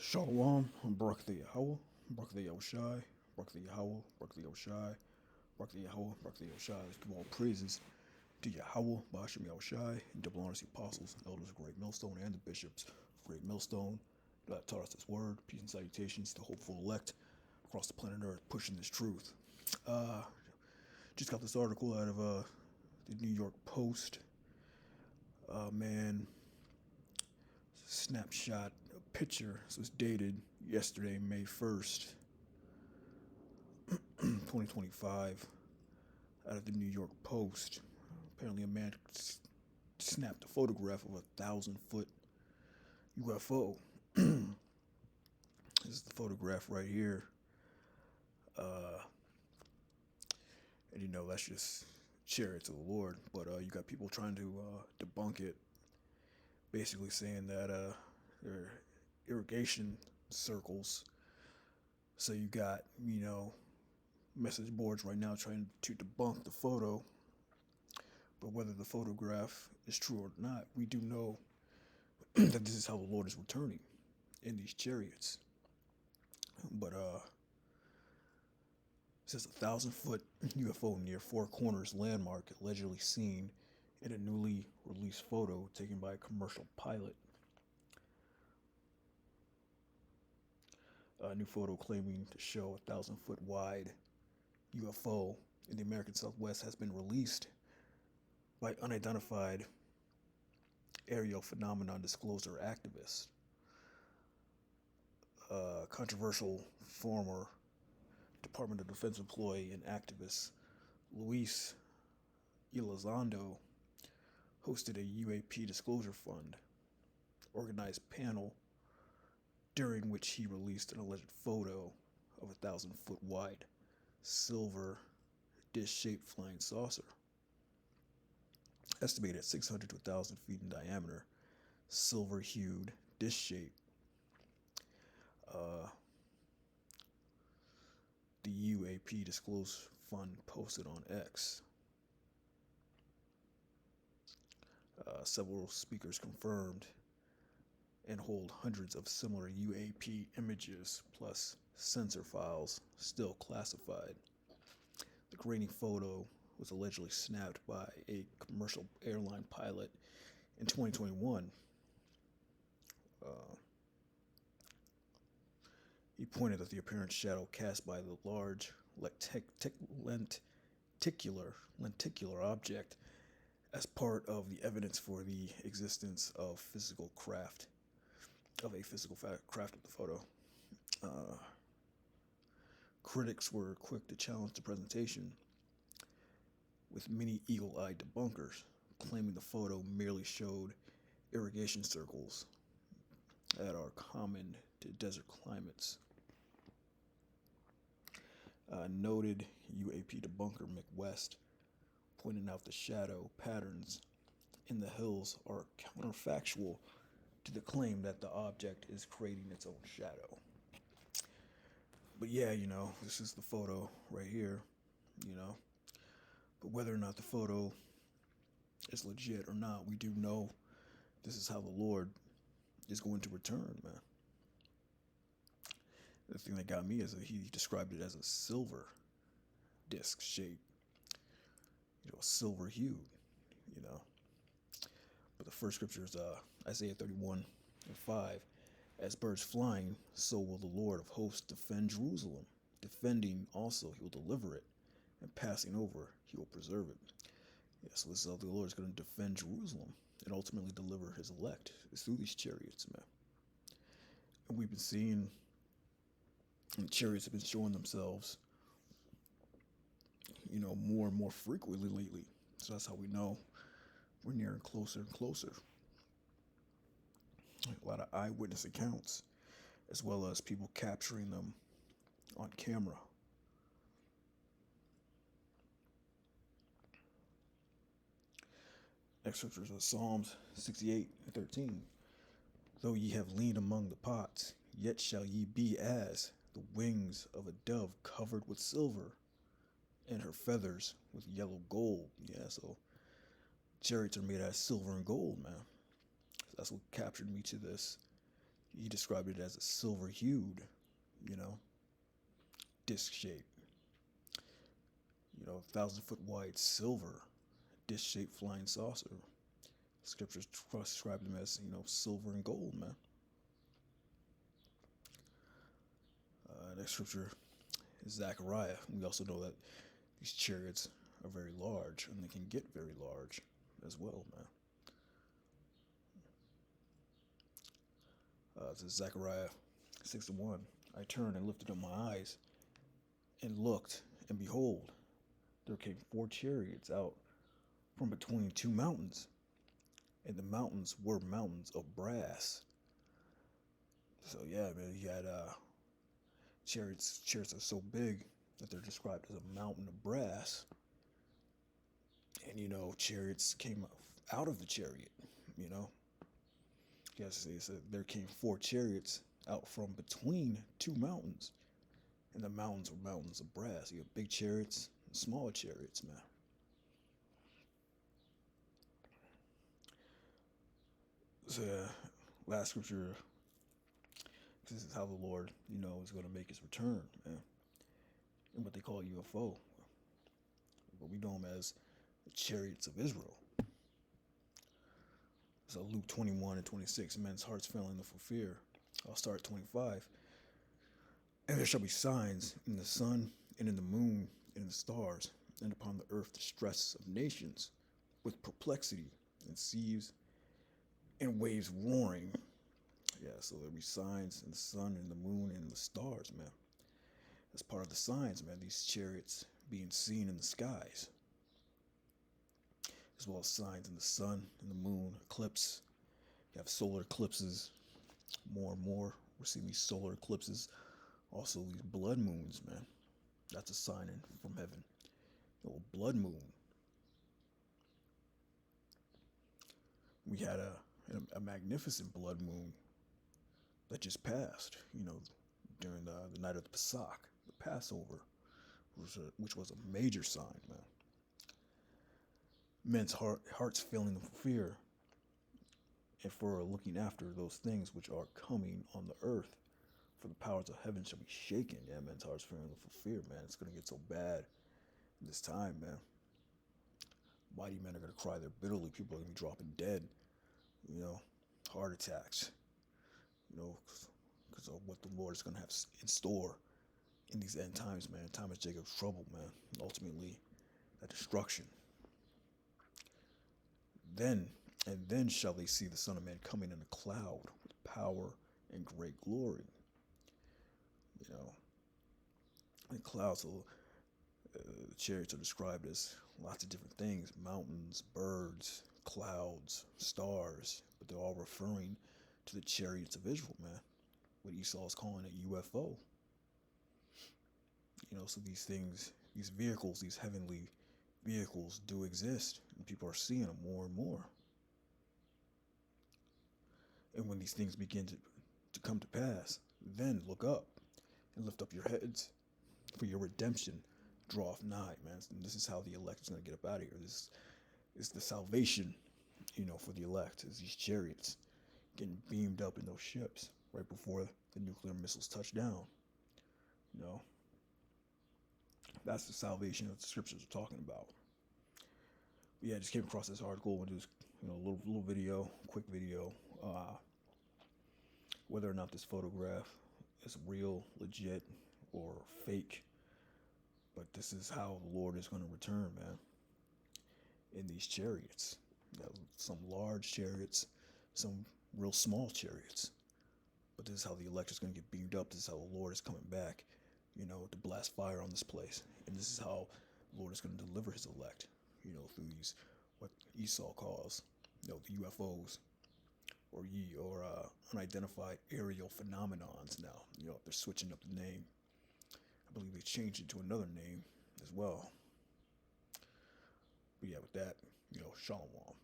Shalom, Barak the Yahweh, Barak the Yahushai, Barak the Yahweh, Barak the Yahushai, Barak the Yahweh, Barak the Yahushai. Let's give all praises to Yahweh, Bashim Yahushai, and double honors the apostles, elders of Great Millstone, and the bishops of Great Millstone that taught us this word. Peace and salutations to hopeful elect across the planet Earth pushing this truth. Just got this article out of the New York Post. Man, snapshot, a picture. This was dated yesterday, May 1st, 2025, out of the New York Post. Apparently, a man snapped a photograph of a 1,000-foot UFO. This is the photograph right here. And that's just chariots of the Lord. But you got people trying to debunk it, basically saying that there are irrigation circles. So you got, message boards right now trying to debunk the photo. But whether the photograph is true or not, we do know that this is how the Lord is returning in these chariots. But it says 1,000-foot UFO near Four Corners landmark allegedly seen in a newly released photo taken by a commercial pilot. A new photo claiming to show a 1,000-foot wide UFO in the American Southwest has been released by unidentified aerial phenomenon disclosure activists. Controversial former Department of Defense employee and activist Luis Elizondo hosted a UAP disclosure fund organized panel during which he released an alleged photo of a 1,000-foot wide silver dish-shaped flying saucer, estimated at 600 to 1,000 feet in diameter, silver-hued dish-shape. The UAP Disclosure Fund posted on X. Several speakers confirmed and hold hundreds of similar UAP images plus sensor files still classified. The grainy photo was allegedly snapped by a commercial airline pilot in 2021. He pointed at the apparent shadow cast by the large lenticular object as part of the evidence for the existence of a physical craft of the photo. Critics were quick to challenge the presentation, with many eagle-eyed debunkers claiming the photo merely showed irrigation circles that are common to desert climates. Noted UAP debunker Mick West pointed out the shadow patterns in the hills are counterfactual to the claim that the object is creating its own shadow. But yeah, this is the photo right here, But whether or not the photo is legit or not, we do know this is how the Lord is going to return, man. The thing that got me is that he described it as a silver disc shape, silver hue, But the first scripture is Isaiah 31:5. As birds flying, so will the Lord of hosts defend Jerusalem. Defending also, he will deliver it, and passing over, he will preserve it. Yeah, so this is how the Lord is going to defend Jerusalem and ultimately deliver his elect. It's through these chariots, man. And we've been seeing, and chariots have been showing themselves, more and more frequently lately. So that's how we know we're nearing closer and closer. A lot of eyewitness accounts, as well as people capturing them on camera. Next scripture is Psalms 68:13. Though ye have leaned among the pots, yet shall ye be as the wings of a dove covered with silver, and her feathers with yellow gold. Yeah, so chariots are made out of silver and gold, man. So that's what captured me to this, he described it as a silver hued, you know, disc shape, 1,000 foot wide silver disc shaped flying saucer. Scriptures describe them as, silver and gold, man. Next scripture is Zechariah. We also know that these chariots are very large, and they can get very large as well, man. This is Zechariah 6:1. I turned and lifted up my eyes and looked, and behold, there came 4 chariots out from between 2 mountains, and the mountains were mountains of brass. So yeah, man, he had chariots. Chariots are so big that they're described as a mountain of brass. And chariots came out of the chariot. You know, yes, he said there came 4 chariots out from between 2 mountains, and the mountains were mountains of brass. You have big chariots and small chariots, man. So, last scripture. This is how the Lord, is going to make his return, man. And what they call UFO. But we know them as the chariots of Israel. So Luke 21:26, men's hearts failing for fear. I'll start at 25. And there shall be signs in the sun and in the moon and in the stars, and upon the earth distress of nations, with perplexity and seas and waves roaring. Yeah, so there'll be signs in the sun and the moon and the stars, man. That's part of the signs, man. These chariots being seen in the skies, as well as signs in the sun and the moon, eclipse. You have solar eclipses. More and more, we're seeing these solar eclipses. Also, these blood moons, man. That's a sign from heaven. A little blood moon. We had a magnificent blood moon that just passed, during the night of the Pesach, the Passover, which was a major sign, man. Men's hearts filling for fear and for looking after those things which are coming on the earth, for the powers of heaven shall be shaken. Yeah, men's hearts feeling for fear, man. It's going to get so bad in this time, man. Mighty men are going to cry there bitterly. People are going to be dropping dead, heart attacks, because of what the Lord is going to have in store in these end times, man. Time of Jacob's trouble, man. Ultimately, that destruction. Then shall they see the Son of Man coming in a cloud with power and great glory. In clouds, the chariots are described as lots of different things: mountains, birds, clouds, stars, but they're all referring to the chariots of Israel, man. What Esau is calling a UFO. So these things, these vehicles, these heavenly vehicles do exist, and people are seeing them more and more. And when these things begin to come to pass, then look up and lift up your heads, for your redemption draweth nigh, man. And this is how the elect is going to get up out of here. This is the salvation, for the elect, is these chariots getting beamed up in those ships right before the nuclear missiles touch down. That's the salvation that the scriptures are talking about. But yeah, I just came across this article and just, a little video, quick video, whether or not this photograph is real, legit, or fake. But this is how the Lord is going to return, man. In these chariots. Some large chariots, some real small chariots. But this is how the elect is going to get beamed up. This is how the Lord is coming back, to blast fire on this place. And this is how the Lord is going to deliver his elect, through these, what Esau calls, the UFOs, or unidentified aerial phenomenons now. They're switching up the name. I believe they changed it to another name as well. But yeah, with that, shalom.